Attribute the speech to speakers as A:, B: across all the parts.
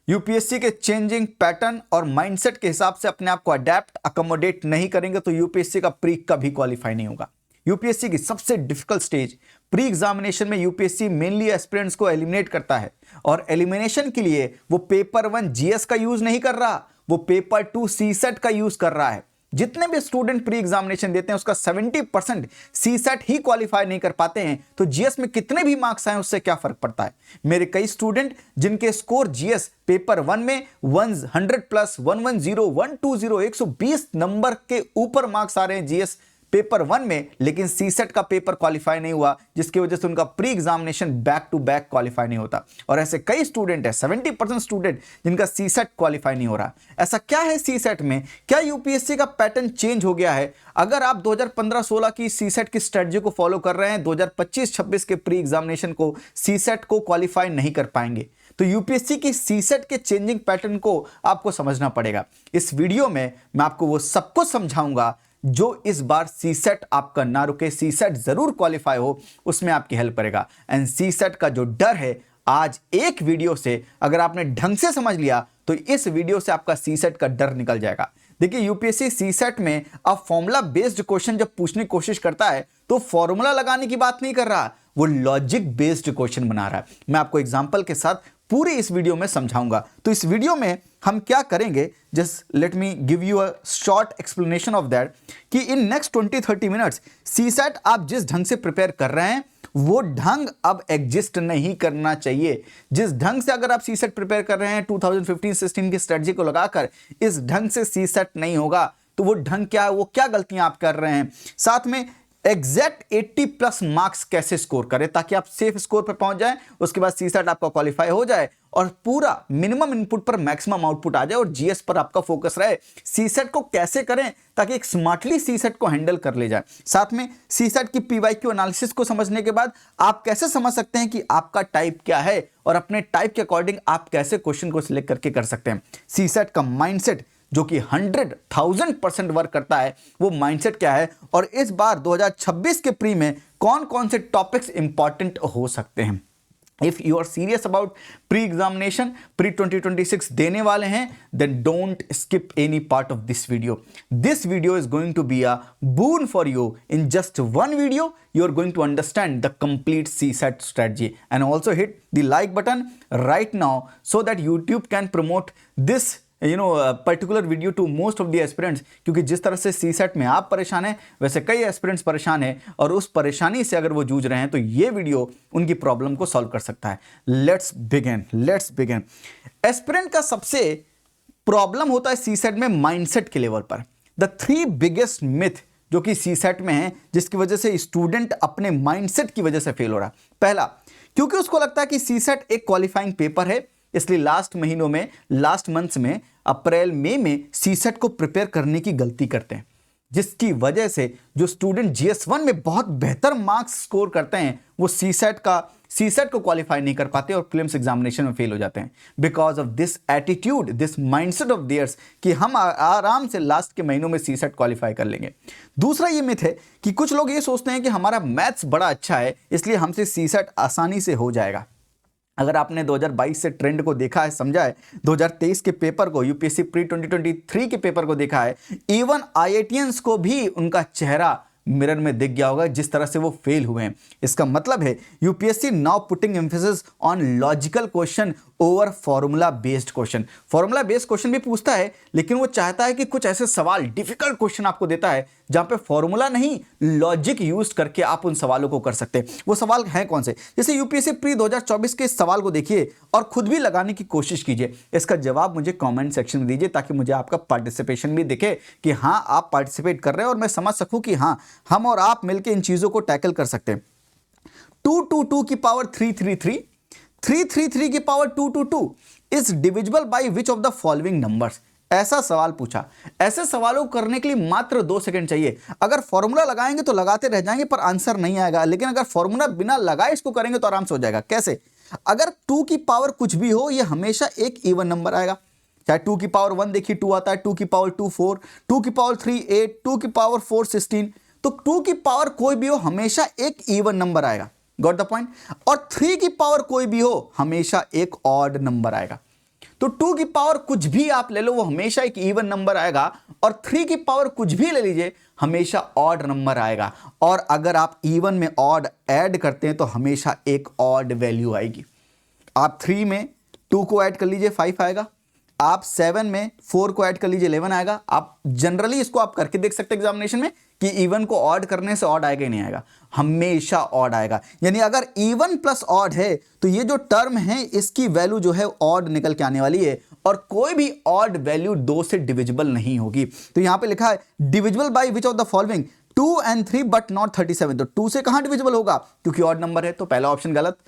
A: UPSC के changing pattern और mindset के हिसाब से अपने आप को अडेप्ट अकोमोडेट नहीं करेंगे तो यूपीएससी का प्री कभी क्वालिफाई नहीं होगा। यूपीएससी की सबसे डिफिकल्ट स्टेज प्री एग्जामिनेशन में यूपीएससी मेनली एस्पिरेंट्स को एलिमिनेट करता है और एलिमिनेशन के लिए वो पेपर 1 जीएस का यूज नहीं कर रहा, वो पेपर 2 सीसेट का यूज कर रहा है। जितने भी स्टूडेंट प्री एग्जामिनेशन देते हैं उसका 70% सीसेट ही क्वालिफाई नहीं कर पाते हैं, तो जीएस में कितने भी मार्क्स आए उससे क्या फर्क पड़ता है। मेरे कई स्टूडेंट जिनके स्कोर जीएस पेपर 1 में 100 प्लस 110 120 120 नंबर के ऊपर मार्क्स आ रहे हैं जीएस पेपर 1 में, लेकिन सीसेट का पेपर क्वालिफाई नहीं हुआ, जिसकी वजह से उनका pre examination back to back qualify नहीं होता। और ऐसे कई स्टूडेंट है 70% स्टूडेंट जिनका सीसेट क्वालिफाई नहीं हो रहा। ऐसा क्या है सीसेट में? क्या यूपीएससी का पैटर्न चेंज हो गया है? अगर आप 2015-16 की सीसेट की स्ट्रेटजी को फॉलो कर रहे हैं, 2025-26 के प्री एग्जामिनेशन को सीसेट को क्वालिफाई नहीं कर पाएंगे। तो यूपीएससी की सीसेट के चेंजिंग पैटर्न को आपको समझना पड़ेगा। इस वीडियो में मैं आपको वो सब कुछ समझाऊंगा जो इस बार सीसेट आपका ना रुके, सीसेट जरूर क्वालिफाई हो, उसमें आपकी हेल्प करेगा। एंड सीसेट का जो डर है, आज एक वीडियो से अगर आपने ढंग से समझ लिया तो इस वीडियो से आपका सीसेट का डर निकल जाएगा। देखिए, यूपीएससी सीसेट में अब फॉर्मूला बेस्ड क्वेश्चन जब पूछने की कोशिश करता है तो फॉर्मूला लगाने की बात नहीं कर रहा, वो लॉजिक बेस्ड क्वेश्चन बना रहा है। मैं आपको एग्जांपल के साथ पूरी इस वीडियो में समझाऊंगा। तो इस वीडियो में हम क्या करेंगे, just let me give you a short explanation of that, कि इन नेक्स्ट 20-30 मिनट्स सीसेट आप जिस ढंग से प्रिपेयर कर रहे हैं वो ढंग अब एग्जिस्ट नहीं करना चाहिए। जिस ढंग से अगर आप सीसेट प्रिपेयर कर रहे हैं 2015-16 की स्ट्रेटजी को लगाकर, इस ढंग से सीसेट नहीं होगा। तो वो ढंग क्या है, वो क्या गलतियां आप कर रहे हैं, साथ में एग्जैक्ट 80 प्लस मार्क्स कैसे स्कोर करें ताकि आप सेफ स्कोर पर पहुंच जाएं, उसके बाद सीसेट आपका क्वालिफाई हो जाए और पूरा मिनिमम इनपुट पर मैक्सिमम आउटपुट आ जाए और जीएस पर आपका फोकस रहे। सीसेट को कैसे करें ताकि एक स्मार्टली सीसेट को हैंडल कर ले जाए। साथ में सीसेट की पीवाईक्यू एनालिसिस को समझने के बाद आप कैसे समझ सकते हैं कि आपका टाइप क्या है और अपने टाइप के अकॉर्डिंग आप कैसे क्वेश्चन को सिलेक्ट करके कर सकते हैं। सीसेट का माइंडसेट जो कि 100,000% वर्क करता है, वो माइंडसेट क्या है और इस बार 2026 के प्री में कौन कौन से टॉपिक्स इंपॉर्टेंट हो सकते हैं। If you are serious about pre examination, pre 2026 देने वाले हैं, then don't skip any part of this video. This video is going to be a boon for you. In just one video you are going to understand the complete CSAT strategy, and also hit the like button right now so that YouTube can promote this particular video to most of the aspirants. क्योंकि जिस तरह से CSAT में आप परेशान हैं वैसे कई एस्पिरेंट्स परेशान हैं और उस परेशानी से अगर वो जूझ रहे हैं तो ये वीडियो उनकी प्रॉब्लम को सॉल्व कर सकता है। Let's begin. एस्पिरेंट का सबसे प्रॉब्लम होता है सीसेट में माइंडसेट के लेवल पर। द 3 बिगेस्ट मिथ जो कि सीसेट में है जिसकी वजह से स्टूडेंट अपने माइंडसेट की वजह से फेल हो रहा है। पहला, क्योंकि उसको लगता है कि सीसेट एक क्वालिफाइंग पेपर है, इसलिए लास्ट महीनों में, लास्ट मंथ्स में, अप्रैल मई में सीसेट को प्रिपेयर करने की गलती करते हैं, जिसकी वजह से जो स्टूडेंट जीएस1 में बहुत बेहतर मार्क्स स्कोर करते हैं वो सीसेट को क्वालिफाई नहीं कर पाते और प्रीलिम्स एग्जामिनेशन में फेल हो जाते हैं because of this attitude, this mindset of theirs कि हम आराम से लास्ट के महीनों में सीसेट क्वालिफाई कर लेंगे। दूसरा ये मिथ है कि कुछ लोग ये सोचते हैं कि हमारा मैथ्स बड़ा अच्छा है इसलिए हमसे सीसेट आसानी से हो जाएगा। अगर आपने 2022 से ट्रेंड को देखा है, समझा है, 2023 के पेपर को, यूपीएससी प्री 2023 के पेपर को देखा है, इवन आईआईटीएंस को भी उनका चेहरा मिरर में दिख गया होगा जिस तरह से वो फेल हुए हैं। इसका मतलब है UPSC now putting emphasis on logical question over formula based question. Formula based question भी पूछता है लेकिन वो चाहता है कि कुछ ऐसे सवाल, डिफिकल्ट क्वेश्चन आपको देता है जहां पे फॉर्मूला नहीं, लॉजिक यूज करके आप उन सवालों को कर सकते हैं। वो सवाल हैं कौन से? जैसे यूपीएससी प्री 2024 के इस सवाल को देखिए और खुद भी लगाने की कोशिश कीजिए। इसका जवाब मुझे कमेंट सेक्शन में दीजिए ताकि मुझे आपका पार्टिसिपेशन भी दिखे कि हाँ आप पार्टिसिपेट कर रहे हैं और मैं समझ सकूं कि हाँ हम और आप मिलकर इन चीजों को टैकल कर सकते हैं। 2 की पावर 333, 3 की power 2 is divisible by which of the following numbers? ऐसा सवाल पूछा। ऐसे सवालों को करने के लिए मात्र 2 सेकंड चाहिए। अगर फॉर्मूला लगाएंगे तो लगाते रह जाएंगे पर आंसर नहीं आएगा, लेकिन अगर फॉर्मूला बिना लगाए इसको करेंगे तो आराम से हो जाएगा। कैसे? अगर 2 की पावर कुछ भी हो ये हमेशा एक इवन नंबर आएगा। चाहे 2 की पावर 1 देखिए 2 आता है, 2 की पावर 2 4, 2 की पावर 3 8, 2 की पावर 4 16। तो 2 की पावर कोई भी हो हमेशा एक इवन नंबर आएगा। Got the point? और 3 की पावर कोई भी हो हमेशा एक ऑड नंबर आएगा। तो 2 की पावर कुछ भी आप ले लो वो हमेशा एक इवन नंबर आएगा, और 3 की पावर कुछ भी ले लीजिए हमेशा ऑड नंबर आएगा। और अगर आप इवन में ऑड ऐड करते हैं तो हमेशा एक ऑड वैल्यू आएगी। आप 3 में 2 को ऐड कर लीजिए 5 आएगा, आप 7 में 4 को ऐड कर लीजिए 11 आएगा। आप जनरली इसको आप करके देख सकते हैं एग्जामिनेशन में कि इवन को ऑड करने से ऑड आएगा ही नहीं आएगा, हमेशा ऑड आएगा। यानी अगर इवन प्लस ऑड है तो ये जो टर्म है इसकी वैल्यू जो है ऑड निकल के आने वाली है, और कोई भी ऑड वैल्यू 2 से डिविजिबल नहीं होगी। तो यहां पे लिखा है divisible by which of the following 2 and 3 but not 37। तो 2 से कहां डिविजिबल होगा, क्योंकि ऑड नंबर है, तो पहला ऑप्शन गलत।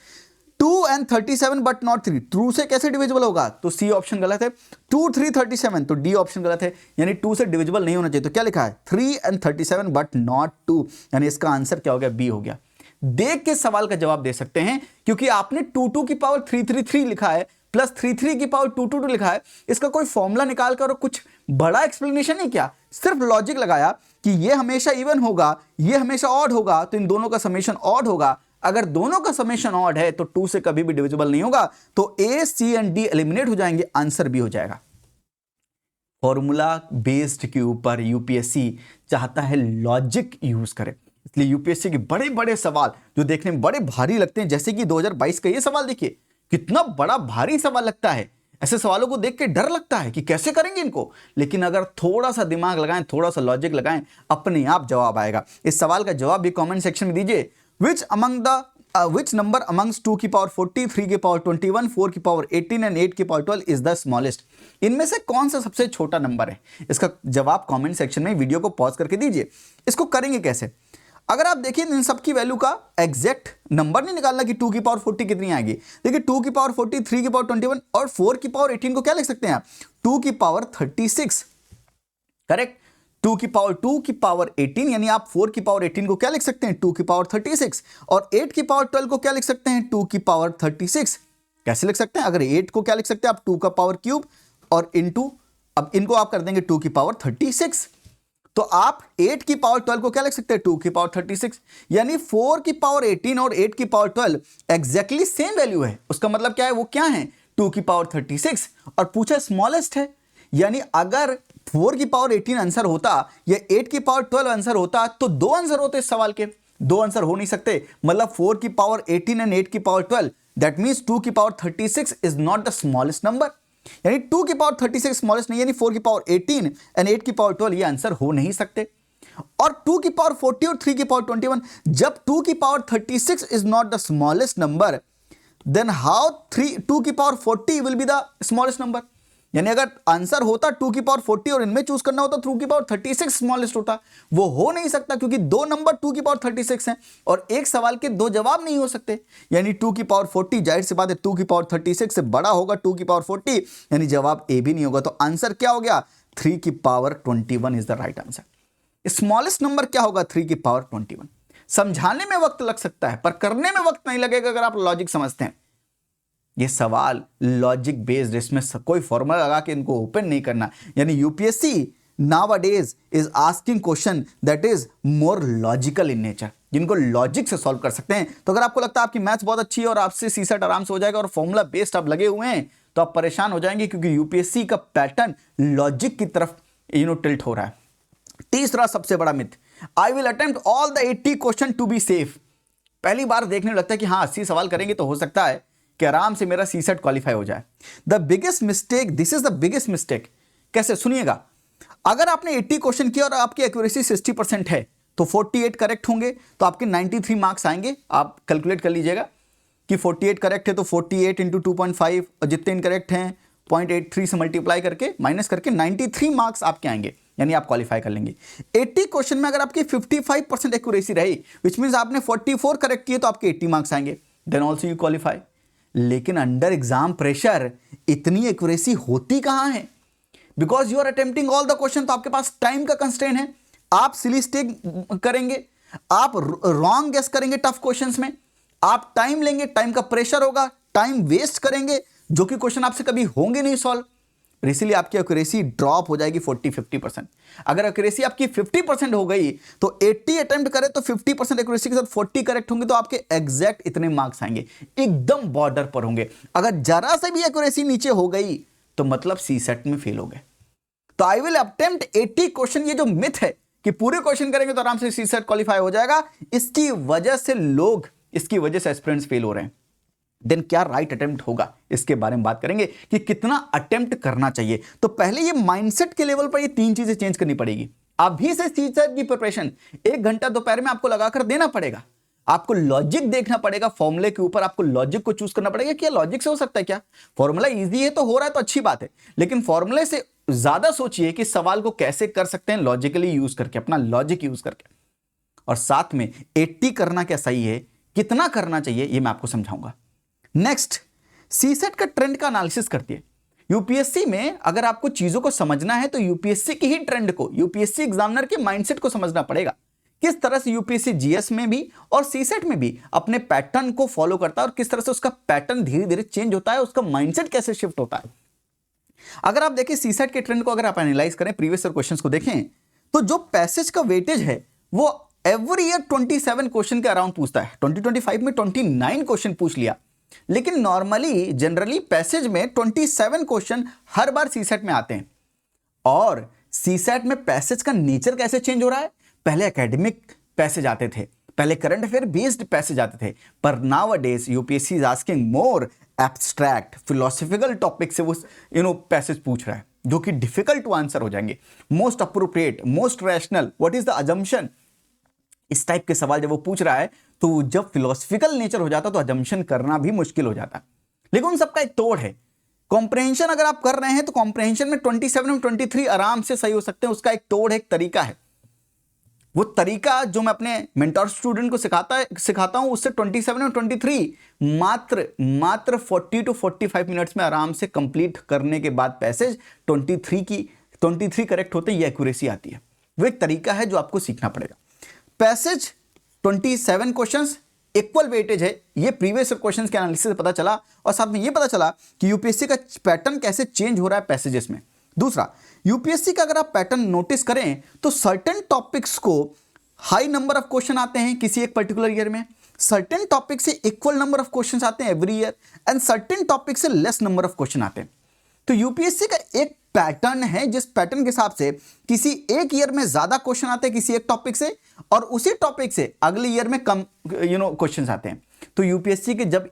A: 2 and 37 बट नॉट 3, 2 से कैसे डिविजिबल होगा, तो सी ऑप्शन गलत है। 2 3 37, तो डी ऑप्शन गलत है, यानी 2 से डिविजिबल नहीं होना चाहिए। तो क्या लिखा है 3 and 37 बट नॉट 2, यानी इसका आंसर क्या हो गया, बी हो गया। देख के सवाल का जवाब दे सकते हैं, क्योंकि आपने 2 की पावर 3 लिखा है प्लस 3 की पावर 2 लिखा है। इसका कोई फॉर्मूला निकाल कर और कुछ बड़ा एक्सप्लेनेशन नहीं किया, सिर्फ लॉजिक लगाया कि ये हमेशा इवन होगा, ये हमेशा ऑड होगा, तो इन दोनों का समेशन ऑड होगा। अगर दोनों का समेशन ऑड है तो 2 से कभी भी डिविजिबल नहीं होगा, तो ए, सी एंड डी एलिमिनेट हो जाएंगे, आंसर बी हो जाएगा। फॉर्मूला बेस्ड के ऊपर यूपीएससी चाहता है लॉजिक यूज करे, इसलिए यूपीएससी के बड़े बड़े सवाल जो देखने में बड़े भारी लगते हैं, जैसे कि 2022 का ये सवाल देखिए कितना बड़ा भारी सवाल लगता है। ऐसे सवालों को देख के डर लगता है कि कैसे करेंगे इनको, लेकिन अगर थोड़ा सा दिमाग लगाएं, थोड़ा सा लॉजिक लगाएं, अपने आप जवाब आएगा। इस सवाल का जवाब भी कमेंट सेक्शन में दीजिए। which number amongst 2 की पावर 40, 3 की पावर 21, 4 की पावर 18 and 8 की पावर 12 is the smallest? इनमें से कौन सा सबसे छोटा नंबर है, इसका जवाब कमेंट सेक्शन में वीडियो को पॉज करके दीजिए। इसको करेंगे कैसे, अगर आप देखिए इन सब की वैल्यू का एग्जैक्ट नंबर नहीं निकालना कि 2 की पावर 40 कितनी आएगी। देखिए 2 की पावर 40, 3 की पावर 21 और 4 की पावर 18 को क्या लिख सकते हैं आप, 2 की पावर 36, करेक्ट। 2 की पावर 2 की पावर 18, यानी आप 4 की पावर 18 को क्या लिख सकते हैं, 2 की पावर 36, और 8 की पावर 12 को क्या लिख सकते हैं, 2 की पावर 36। कैसे लिख सकते हैं, अगर 8 को क्या लिख सकते हैं आप 2 का पावर क्यूब और इनटू, अब इनको आप कर देंगे 2 की पावर 36, तो आप 8 की पावर 12 को क्या लिख सकते हैं, 2 की पावर 36। यानी 4 की पावर 18 और 8 की पावर 12 एग्जैक्टली सेम वैल्यू है। उसका मतलब क्या है, वो क्या है, 2 की पावर 36, और पूछा स्मॉलेस्ट है। यानी अगर 4 की पावर 18 आंसर होता या 8 की पावर 12 आंसर होता तो 2 आंसर होते इस सवाल के, 2 आंसर हो नहीं सकते। मतलब 4 की पावर 18 एंड 8 की पावर 12, दैट मींस 2 की power 36 is not the smallest number. यानी 2 की पावर 36 स्मॉलेस्ट नहीं, यानी 4 की पावर 18 एंड 8 की पावर 12 ये आंसर हो नहीं सकते। और 2 की पावर 40 और 3 की पावर 21, जब 2 की power 36 is not the smallest number, then how 2 की power 40 will be the smallest number. यानी अगर आंसर होता 2 की पावर 40 और इनमें चूज करना होता 2 की पावर 36 स्मॉलेस्ट होता, वो हो नहीं सकता, क्योंकि 2 नंबर 2 की पावर 36 हैं और एक सवाल के 2 जवाब नहीं हो सकते। यानी 2 की पावर 40, जाहिर सी बात है 2 की पावर 36 से बड़ा होगा 2 की पावर 40, यानी जवाब ए भी नहीं होगा। तो आंसर क्या हो गया, 3 की power 21 is the right answer. Smallest number क्या होगा, 3 की पावर 21। समझाने में वक्त लग सकता है पर करने में वक्त नहीं लगेगा अगर आप लॉजिक समझते हैं। ये सवाल लॉजिक बेस्ड, इसमें कोई फॉर्मूला लगा के इनको ओपन नहीं करना। यानी UPSC nowadays is asking question that is more logical in nature, जिनको लॉजिक से सॉल्व कर सकते हैं। तो अगर आपको लगता है आपकी मैथ्स बहुत अच्छी है और आपसे सीसेट आराम से हो जाएगा और फॉर्मूला बेस्ड आप लगे हुए हैं, तो आप परेशान हो जाएंगे, क्योंकि यूपीएससी का पैटर्न लॉजिक की तरफ टिल्ट हो रहा है। तीसरा सबसे बड़ा myth, I will attempt all the 80 question to be safe. पहली बार देखने में लगता है कि हाँ 80 सवाल करेंगे तो हो सकता है कि आराम से मेरा सीसेट क्वालिफाई हो जाए। The biggest mistake, this is the biggest mistake. कैसे, सुनिएगा, अगर आपने 80 क्वेश्चन किया और आपकी एक्यूरेसी 60% है तो 48 करेक्ट होंगे, तो आपके 93 मार्क्स आएंगे। आप कैलकुलेट कर लीजिएगा कि 48 करेक्ट है तो 48 इंटू 2.5 और जितने इनकरेक्ट हैं 0.83 से मल्टीप्लाई करके माइनस करके 93 मार्क्स आपके आएंगे, यानी आप क्वालिफाई कर लेंगे। 80 क्वेश्चन में अगर आपकी 55% एक्यूरेसी रही, विच मीन्स आपने 44 करेक्ट किए, तो आपके 80 मार्क्स आएंगे, देन ऑल्सो यू क्वालिफाई। लेकिन अंडर एग्जाम प्रेशर इतनी एक्यूरेसी होती कहां है, because you are attempting all the question, तो आपके पास टाइम का कंस्ट्रेंट है। आप सिली स्टेक करेंगे, आप रॉन्ग गेस करेंगे टफ क्वेश्चंस में, आप टाइम लेंगे, टाइम का प्रेशर होगा, टाइम वेस्ट करेंगे, जो कि क्वेश्चन आपसे कभी होंगे नहीं सॉल्व, इसीलिए आपकी एक्यूरेसी ड्रॉप हो जाएगी 40-50%। अगर एक्यूरेसी आपकी 50% हो गई तो 80 अटेम्प्ट करें तो 50% एक्यूरेसी के साथ 40 करेक्ट होंगे, तो आपके एग्जैक्ट इतने मार्क्स आएंगे, एकदम बॉर्डर पर होंगे। अगर जरा से भी एक्यूरेसी नीचे हो गई तो मतलब सीसेट में फेल हो गए। तो आई विल अटेम्प्ट 80 क्वेश्चन, ये जो मिथ है कि पूरे क्वेश्चन करेंगे तो आराम से सीसेट क्वालिफाई हो जाएगा, इसकी वजह से एस्पिरेंट्स फेल हो रहे हैं। देन क्या राइट अटेम्प्ट होगा, इसके बारे में बात करेंगे कि कितना अटेम्प्ट करना चाहिए। तो पहले ये माइंडसेट के लेवल पर ये 3 चीजें चेंज करनी पड़ेगी। अभी से सीसेट की प्रिपरेशन 1 घंटा दोपहर में आपको लगाकर देना पड़ेगा। आपको लॉजिक देखना पड़ेगा, फॉर्मूले के ऊपर आपको लॉजिक को चूज करना पड़ेगा। क्या लॉजिक से हो सकता है क्या? फॉर्मूला इजी है तो हो रहा है तो अच्छी बात है, लेकिन फॉर्मूले से ज्यादा सोचिए कि सवाल को कैसे कर सकते हैं लॉजिकली यूज करके, अपना लॉजिक यूज करके। और साथ में 80 करना क्या सही है, कितना करना चाहिए, ये मैं आपको समझाऊंगा। नेक्स्ट, सीसेट का ट्रेंड का एनालिसिस करती है। यूपीएससी में अगर आपको चीजों को समझना है तो यूपीएससी की ही ट्रेंड को, यूपीएससी एग्जामिनर के माइंडसेट को समझना पड़ेगा। किस तरह से यूपीएससी जीएस में भी और सीसेट में भी अपने पैटर्न को फॉलो करता है और किस तरह से उसका पैटर्न धीरे धीरे चेंज होता है, उसका माइंडसेट कैसे शिफ्ट होता है। अगर आप देखें सीसेट के ट्रेंड को, अगर आप एनालाइज करें, प्रीवियस ईयर क्वेश्चंस को देखें, तो जो पैसेज का वेटेज है वो एवरी ईयर 27 क्वेश्चन के अराउंड पूछता है। 2025 में 29 क्वेश्चन पूछ लिया, लेकिन नॉर्मली जनरली पैसेज में 27 क्वेश्चन हर बार सीसेट में आते हैं। और सीसेट में पैसेज का नेचर कैसे चेंज हो रहा है, पहले एकेडमिक पैसेज आते थे, पहले करंट अफेयर बेस्ड पैसेज आते थे, पर nowadays UPSC is asking more abstract philosophical topic से वो पैसेज पूछ रहा है, जो कि डिफिकल्ट टू आंसर हो जाएंगे। Most appropriate, most rational, what is the assumption, इस टाइप के सवाल जब वो पूछ रहा है तो जब फिलोसॉफिकल नेचर हो जाता तो अजम्पशन करना भी मुश्किल हो जाता। लेकिन उन सबका एक तोड़ है। कॉम्प्रहेंशन अगर आप कर रहे हैं तो कॉम्प्रहेंशन में 27 और 23 आराम से सही हो सकते हैं, उसका एक तोड़ है, एक तरीका है। वो तरीका जो मैं अपने मेंटर स्टूडेंट को सिखाता हूं, उससे 27 और 23 मात्र 40 to 45 मिनट्स में आराम से कंप्लीट करने के बाद पैसेज 23 करेक्ट होते, ये एक्यूरेसी आती है। वो एक तरीका है जो आपको सीखना पड़ेगा। पैसेज 27 क्वेश्चंस, इक्वल वेटेज है, ये प्रीवियस क्वेश्चंस के एनालिसिस से पता चला। और साथ में ये पता चला कि यूपीएससी का पैटर्न कैसे चेंज हो रहा है पैसेजेस में। दूसरा, यूपीएससी का अगर आप पैटर्न नोटिस करें तो सर्टेन टॉपिक्स को हाई नंबर ऑफ क्वेश्चन आते हैं किसी एक पर्टिकुलर ईयर में, सर्टेन टॉपिक से इक्वल नंबर ऑफ क्वेश्चन आते हैं every year, and certain topic से लेस नंबर ऑफ क्वेश्चन आते हैं। तो यूपीएससी का एक पैटर्न है, जिस पैटर्न के हिसाब से किसी एक ईयर में ज्यादा क्वेश्चन आते हैं किसी एक टॉपिक से, और उसी टॉपिक से अगले ईयर में कम क्वेश्चंस आते हैं। तो यूपीएससी के जब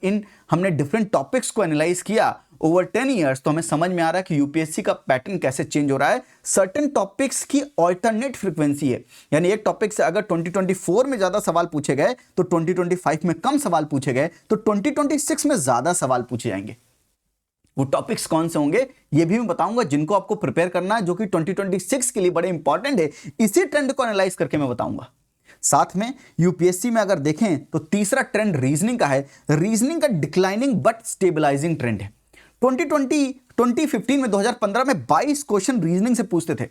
A: हमने डिफरेंट टॉपिक्स को एनालाइज किया ओवर 10 ईयर्स, तो हमें समझ में आ रहा है कि यूपीएससी का पैटर्न कैसे चेंज हो रहा है। सर्टेन टॉपिक्स की ऑल्टरनेट फ्रीक्वेंसी है, यानी एक टॉपिक से अगर 2024 में ज्यादा सवाल पूछे गए तो 2025 में कम सवाल पूछे गए तो 2026 में ज्यादा सवाल पूछे जाएंगे। वो टॉपिक्स कौन से होंगे ये भी मैं बताऊंगा, जिनको आपको प्रिपेयर करना है, जो कि 2026 के लिए बड़े इंपॉर्टेंट है। इसी ट्रेंड को एनालाइज करके मैं बताऊंगा। साथ में यूपीएससी में अगर देखें तो तीसरा ट्रेंड रीजनिंग का है। रीजनिंग का डिक्लाइनिंग बट स्टेबलाइजिंग ट्रेंड है। 2015 में 2015 में 22 क्वेश्चन रीजनिंग से पूछते थे,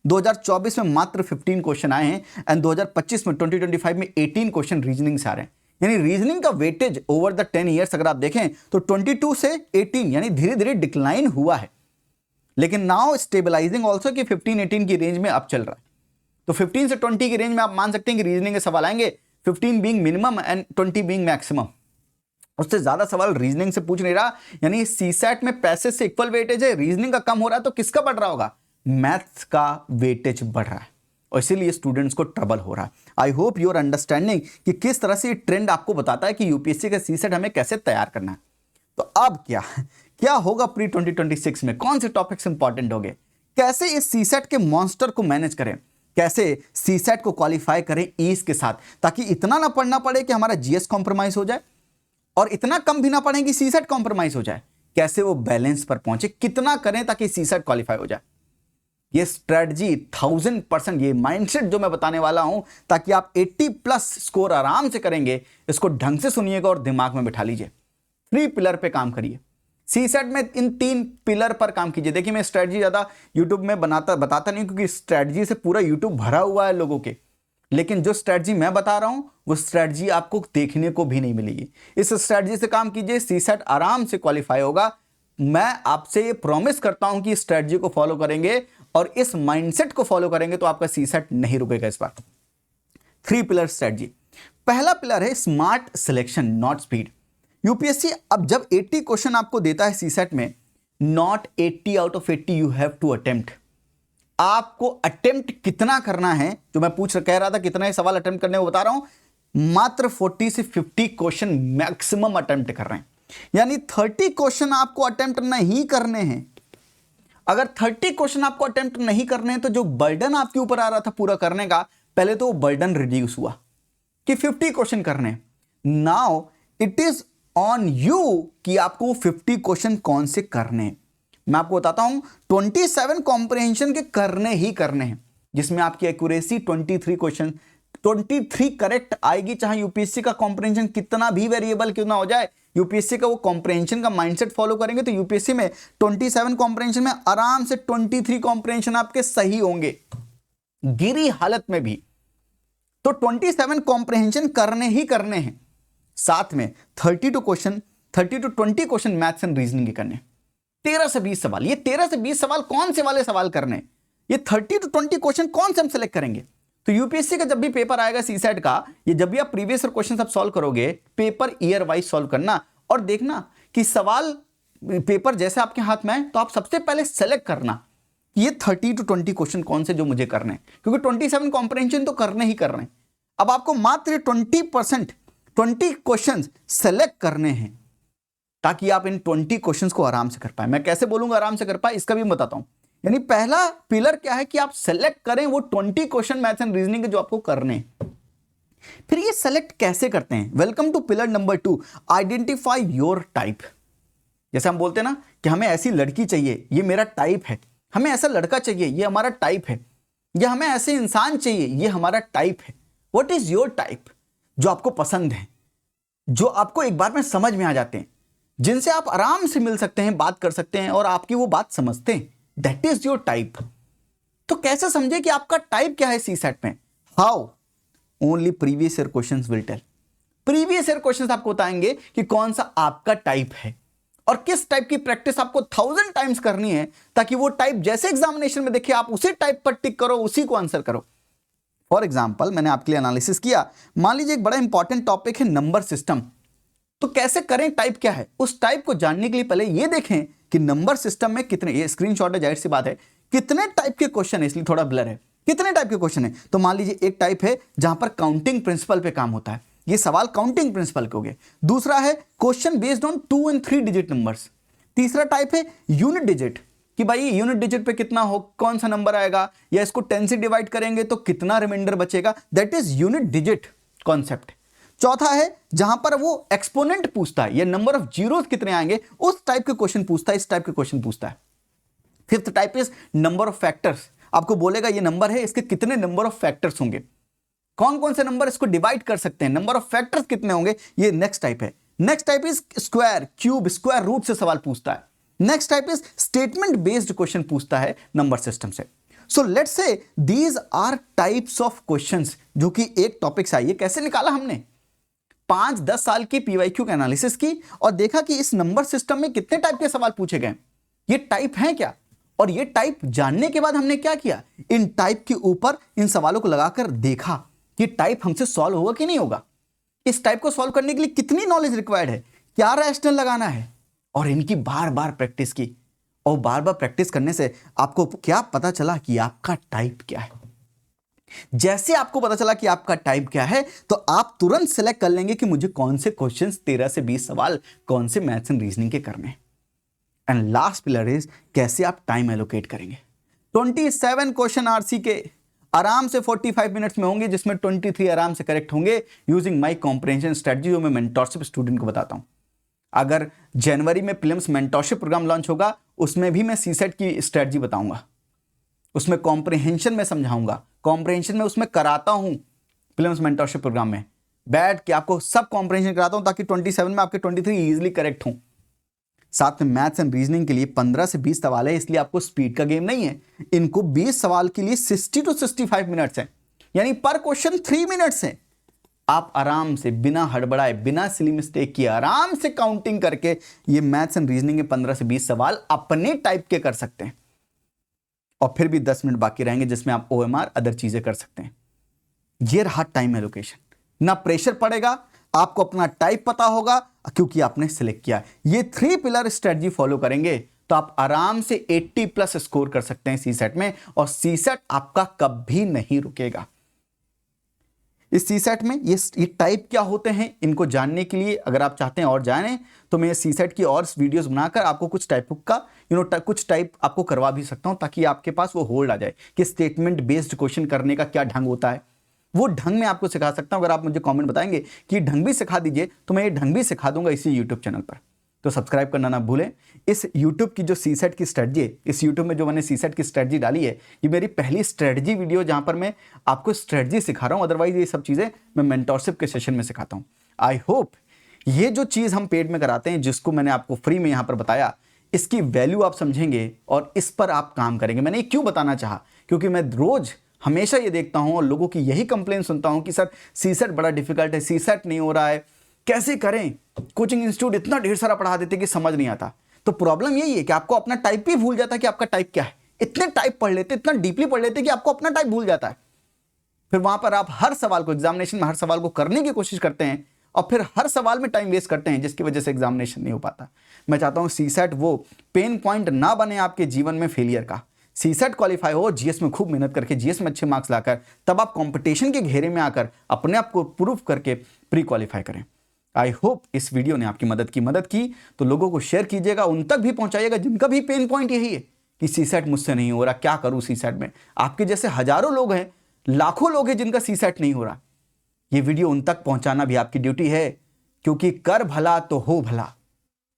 A: 2024 में मात्र 15 क्वेश्चन आए हैं, एंड 2025 में 2025 में 18 क्वेश्चन रीजनिंग से आ रहे हैं। यानी रीजनिंग का वेटेज ओवर द 10 ईयर्स अगर आप देखें तो 22 से 18 यानी धीरे धीरे डिक्लाइन हुआ है, लेकिन नाउ स्टेबलाइजिंग ऑल्सो कि 15-18 की रेंज में अब चल रहा है। तो 15 से 20 की रेंज में आप मान सकते हैं कि रीजनिंग के सवाल आएंगे, 15 being minimum and 20 being maximum. उससे ज्यादा सवाल रीजनिंग से पूछ नहीं रहा, यानी सीसेट में पैसेज से इक्वल वेटेज है, रीजनिंग का कम हो रहा है, तो किसका बढ़ रहा होगा, मैथ्स का वेटेज बढ़ रहा है, और इसीलिए स्टूडेंट्स को ट्रबल हो रहा है। आई होप यूर अंडरस्टैंडिंग कि किस तरह से ये ट्रेंड आपको बताता है कि यूपीएससी का सीसेट हमें कैसे तैयार करना है। तो अब क्या होगा प्री 2026 में, कौन से टॉपिक्स इंपॉर्टेंट होंगे, कैसे इस सीसेट के मॉन्स्टर को मैनेज करें, कैसे सीसेट को क्वालिफाई करें ईज के साथ, ताकि इतना ना पढ़ना पड़े कि हमारा जीएस कॉम्प्रोमाइज हो जाए और इतना कम भी ना पढ़े कि सीसेट कॉम्प्रोमाइज हो जाए। कैसे वो बैलेंस पर पहुंचे, कितना करें ताकि सीसेट क्वालिफाई हो जाए। ये स्ट्रेटजी 1000%, ये माइंडसेट जो मैं बताने वाला हूं, ताकि आप 80+ स्कोर आराम से करेंगे, इसको ढंग से सुनिएगा और दिमाग में बिठा लीजिए। 3 पिलर पे काम करिए। सीसेट में इन 3 पिलर पर काम कीजिए। देखिए, मैं स्ट्रेटजी ज्यादा यूट्यूब में बताता नहीं, क्योंकि स्ट्रेटजी से पूरा यूट्यूब भरा हुआ है लोगों के, लेकिन जो स्ट्रेटजी मैं बता रहा हूं वो स्ट्रेटजी आपको देखने को भी नहीं मिलेगी। इस स्ट्रेटजी से काम कीजिए, सीसेट आराम से क्वालिफाई होगा। मैं आपसे ये प्रॉमिस करता हूं कि स्ट्रेटजी को फॉलो करेंगे और इस माइंडसेट को फॉलो करेंगे तो आपका सीसेट नहीं रुकेगा इस बार। 3 पिलर स्ट्रेटजी। पहला पिलर है smart selection not speed. UPSC अब जब 80 क्वेश्चन आपको देता है सीसेट में, not 80 out of 80 you have to attempt. आपको अटेम्प्ट कितना करना है, जो मैं कह रहा था कितना ही सवाल अटेम्प्ट करने को बता रहा हूं, मात्र 40 से 50 क्वेश्चन मैक्सिमम अटेम्प्ट कर रहे हैं। यानी 30 क्वेश्चन आपको अटेम्प्ट नहीं करने हैं। अगर 30 क्वेश्चन आपको अटेम्प्ट नहीं करने हैं तो जो बर्डन आपके ऊपर आ रहा था पूरा करने का, पहले तो वो बर्डन रिड्यूस हुआ कि 50 क्वेश्चन करने हैं। Now it is on you कि आपको 50 क्वेश्चन कौन से करने हैं। मैं आपको बताता हूं 27 कॉम्प्रिहेंशन के करने ही करने हैं, जिसमें आपकी एक्यूरेसी 23 क्वेश्चन 23 करेक्ट आएगी, चाहे यूपीएससी का कॉम्प्रिहेंशन कितना भी वेरिएबल क्यों ना हो जाए। यूपीएससी का वो कॉम्प्रिहेंशन का माइंडसेट फॉलो करेंगे तो यूपीएससी में 27 कॉम्प्रिहेंशन में आराम से 23 कॉम्प्रिहेंशन आपके सही होंगे, गिरी हालत में भी। तो 27 कॉम्प्रिहेंशन करने ही करने हैं, साथ में 30 to 20 question maths and reasoning के करने। 13 से 20 सवाल, ये 13 से 20 सवाल कौन से वाले सवाल करने, ये 30 to 20 क्वेश्चन कौन से हम सेलेक्ट करेंगे। तो यूपीएससी का जब भी पेपर आएगा सीसेट का, ये जब भी आप प्रीवियस क्वेश्चन सब सॉल्व करोगे, पेपर ईयर वाइज सॉल्व करना और देखना कि सवाल पेपर जैसे आपके हाथ में है, तो आप सबसे पहले सेलेक्ट करना ये 30 to 20 क्वेश्चन कौन से जो मुझे करने हैं, क्योंकि 27 कॉम्प्रिहेंशन तो करने ही करने हैं। अब आपको मात्र 20 क्वेश्चन सेलेक्ट करने हैं ताकि आप इन 20 क्वेश्चंस को आराम से कर पाए। मैं कैसे बोलूंगा आराम से कर पाए, इसका भी बताता हूं। यानी पहला पिलर क्या है कि आप सेलेक्ट करें वो 20 क्वेश्चन मैथ्स एंड रीजनिंग के जो आपको करने हैं। फिर ये सेलेक्ट कैसे करते हैं, welcome to pillar number 2, identify your type. जैसे हम बोलते हैं ना कि हमें ऐसी लड़की चाहिए, ये मेरा टाइप है, हमें ऐसा लड़का चाहिए, ये हमारा टाइप है, या हमें ऐसे इंसान चाहिए, ये हमारा टाइप है। व्हाट इज योर टाइप, जो आपको पसंद है, जो आपको एक बार में समझ में आ जाते हैं, जिनसे आप आराम से मिल सकते हैं, बात कर सकते हैं और आपकी वो बात समझते हैं, दैट इज योर टाइप। तो कैसे समझे कि आपका टाइप क्या है सीसेट में, how, only previous year questions will tell. Previous year questions आपको बताएंगे कि कौन सा आपका टाइप है और किस टाइप की प्रैक्टिस आपको 1000 टाइम्स करनी है, ताकि वो टाइप जैसे एग्जामिनेशन में देखे आप उसी टाइप पर टिक करो, उसी को आंसर करो। फॉर एग्जाम्पल मैंने आपके लिए एनालिसिस किया, मान लीजिए एक बड़ा इंपॉर्टेंट टॉपिक है नंबर सिस्टम, तो कैसे करें, टाइप क्या है, उस टाइप को जानने के लिए पहले ये देखें कि नंबर सिस्टम में कितने, ये स्क्रीनशॉट है जाहिर सी बात है, कितने टाइप के क्वेश्चन है, इसलिए थोड़ा ब्लर है, कितने टाइप के क्वेश्चन है। तो मान लीजिए एक टाइप है जहां पर काउंटिंग प्रिंसिपल पे काम होता है, ये सवाल काउंटिंग प्रिंसिपल के हो गए। दूसरा है question based on 2 and 3 digit numbers. तीसरा टाइप है यूनिट डिजिट, कि भाई यूनिट डिजिट पे कितना हो, कौन सा नंबर आएगा, या इसको 10 से डिवाइड करेंगे तो कितना रिमाइंडर बचेगा, that is unit digit concept. चौथा है जहां पर वो एक्सपोनेंट पूछता है, या नंबर ऑफ जीरोस कितने आएंगे, उस टाइप के क्वेश्चन पूछता है, इस टाइप के क्वेश्चन पूछता है। Fifth type is number of factors, आपको बोलेगा ये नंबर है, इसके कितने नंबर ऑफ फैक्टर्स होंगे, कौन कौन से नंबर इसको डिवाइड कर सकते हैं, नंबर ऑफ फैक्टर्स कितने होंगे, ये नेक्स्ट टाइप है। Next type is square, cube, square root से सवाल पूछता है। Next type is statement based question पूछता है नंबर सिस्टम से। So let's say these are types of questions जो कि एक टॉपिक से आई है। कैसे निकाला हमने, 5-10 साल की पीवाईक्यू का एनालिसिस की और देखा कि इस नंबर सिस्टम में कितने टाइप के सवाल पूछे गए, ये टाइप हैं क्या, और ये टाइप जानने के बाद हमने क्या किया, इन टाइप के ऊपर इन सवालों को लगाकर देखा कि टाइप हमसे सॉल्व होगा कि नहीं होगा, इस टाइप को सॉल्व करने के लिए कितनी नॉलेज रिक्वायर्ड है, क्या रैशनल लगाना है, और इनकी बार बार प्रैक्टिस की। और बार बार प्रैक्टिस करने से आपको क्या पता चला कि आपका टाइप क्या है। जैसे आपको पता चला कि आपका टाइप क्या है, तो आप तुरंत सेलेक्ट कर लेंगे कि मुझे कौन से क्वेश्चंस 13 से 20 सवाल कौन से मैथ्स एंड रीजनिंग के करने हैं। एंड लास्ट पिलर इज कैसे आप टाइम एलोकेट करेंगे। 27 क्वेश्चन आरसी के आराम से 45 मिनट्स में होंगे, जिसमें 23 आराम से करेक्ट होंगे यूजिंग माई कॉम्प्रिहेंशन स्ट्रेटजी, जो मैं मेंटरशिप स्टूडेंट को बताता हूं। अगर जनवरी में प्रीलिम्स मेंटरशिप प्रोग्राम लॉन्च होगा, उसमें भी मैं सीसेट की स्ट्रेटजी बताऊंगा, उसमें कॉम्प्रिहेंशन में समझाऊंगा, कॉम्प्रिहेंशन में उसमें कराता हूं प्रीलिम्स मेंटरशिप प्रोग्राम में बैठ के आपको सब कॉम्प्रिहेंशन कराता हूं, ताकि 27 में आपके 23 इजीली करेक्ट हों। साथ में मैथ्स एंड रीजनिंग के लिए 15 से 20 सवाल है, इसलिए आपको स्पीड का गेम नहीं है। इनको 20 सवाल के लिए 60 to 65 मिनट्स है, यानी पर क्वेश्चन 3 मिनट्स है। आप आराम से बिना हड़बड़ाए, बिना सिली मिस्टेक किए, आराम से काउंटिंग करके ये मैथ्स एंड रीजनिंग के 15 से 20 सवाल अपने टाइप के कर सकते हैं। और फिर भी 10 मिनट बाकी रहेंगे जिसमें आप OMR अदर चीजें कर सकते हैं। ये रहा टाइम एलोकेशन, ना प्रेशर पड़ेगा, आपको अपना टाइप पता होगा क्योंकि आपने सिलेक्ट किया। ये 3 पिलर स्ट्रेटजी फॉलो करेंगे तो आप आराम से 80 प्लस स्कोर कर सकते हैं सीसेट में, और सीसेट आपका कभी नहीं रुकेगा। इस सीसेट में ये टाइप क्या होते हैं, इनको जानने के लिए अगर आप चाहते हैं और जानें तो मैं सीसेट की और वीडियोस बनाकर आपको कुछ टाइप का कुछ टाइप आपको करवा भी सकता हूं, ताकि आपके पास वो होल्ड आ जाए कि स्टेटमेंट बेस्ड क्वेश्चन करने का क्या ढंग होता है। वो ढंग मैं आपको सिखा सकता हूं। अगर आप मुझे कमेंट बताएंगे कि ढंग भी सिखा दीजिए तो मैं ये ढंग भी सिखा दूंगा इसी यूट्यूब चैनल पर। तो सब्सक्राइब करना ना भूलें। इस यूट्यूब की जो सीसेट की स्ट्रेटजी है, इस यूट्यूब में जो मैंने सीसेट की स्ट्रेटजी डाली है, ये मेरी पहली स्ट्रेटजी वीडियो जहां पर मैं आपको स्ट्रेटजी सिखा रहा हूं। अदरवाइज ये सब चीजें मैं मेंटरशिप के सेशन में सिखाता हूं। आई होप ये जो चीज हम पेड में कराते हैं, जिसको मैंने आपको फ्री में यहां पर बताया, इसकी वैल्यू आप समझेंगे और इस पर आप काम करेंगे। मैंने ये क्यों बताना चाहा, क्योंकि मैं रोज हमेशा ये देखता हूं और लोगों की यही कंप्लेन सुनता हूं कि सर सीसेट बड़ा डिफिकल्ट है, सीसेट नहीं हो रहा है, कैसे करें। कोचिंग इंस्टीट्यूट इतना ढेर सारा पढ़ा देते कि समझ नहीं आता। तो प्रॉब्लम यही है कि आपको अपना टाइप भी भूल जाता है कि आपका टाइप क्या है। इतने टाइप पढ़ लेते, इतना डीपली पढ़ लेते कि आपको अपना टाइप भूल जाता है। फिर वहां पर आप हर सवाल को, एग्जामिनेशन में हर सवाल को करने की कोशिश करते हैं और फिर हर सवाल में टाइम वेस्ट करते हैं, जिसकी वजह से एग्जामिनेशन नहीं हो पाता। मैं चाहता हूं सीसेट वो पेन पॉइंट ना बने आपके जीवन में फेलियर का। सीसेट क्वालिफाई हो, जीएस में खूब मेहनत करके, जीएस में अच्छे मार्क्स लाकर, तब आप कंपटीशन के घेरे में आकर अपने आप को प्रूव करके प्री क्वालिफाई करें। आई होप इस वीडियो ने आपकी मदद की तो लोगों को शेयर कीजिएगा, उन तक भी पहुंचाइएगा जिनका भी पेन पॉइंट यही है कि सीसेट मुझसे नहीं हो रहा, क्या करूं सीसेट में। आपके जैसे हजारों लोग हैं, लाखों लोग हैं जिनका सीसेट नहीं हो रहा। ये वीडियो उन तक पहुंचाना भी आपकी ड्यूटी है, क्योंकि कर भला तो हो भला,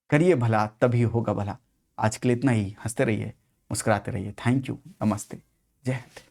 A: करिए भला तभी होगा भला। आज के लिए इतना ही। हंसते रहिए, मुस्कुराते रहिए। थैंक यू, नमस्ते, जय हिंद।